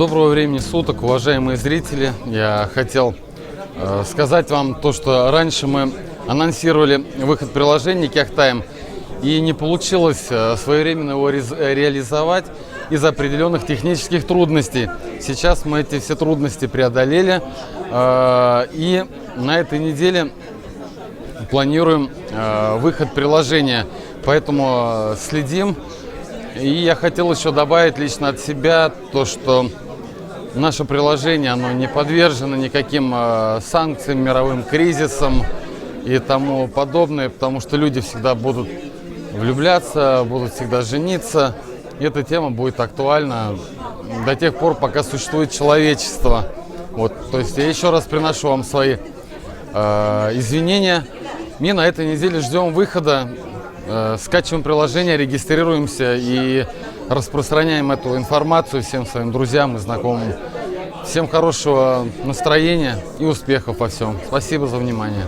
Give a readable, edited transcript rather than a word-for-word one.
Доброго времени суток, уважаемые зрители. Я хотел сказать вам то, что раньше мы анонсировали выход приложения Кяхтайм, и не получилось своевременно его реализовать из-за определенных технических трудностей. Сейчас мы эти все трудности преодолели, и на этой неделе планируем выход приложения, поэтому следим. И я хотел еще добавить лично от себя то, что наше приложение, оно не подвержено никаким санкциям, мировым кризисам и тому подобное, потому что люди всегда будут влюбляться, будут всегда жениться. И эта тема будет актуальна до тех пор, пока существует человечество. Вот, то есть я еще раз приношу вам свои извинения. И на этой неделе ждем выхода. Скачиваем приложение, регистрируемся и распространяем эту информацию всем своим друзьям и знакомым. Всем хорошего настроения и успехов во всем. Спасибо за внимание.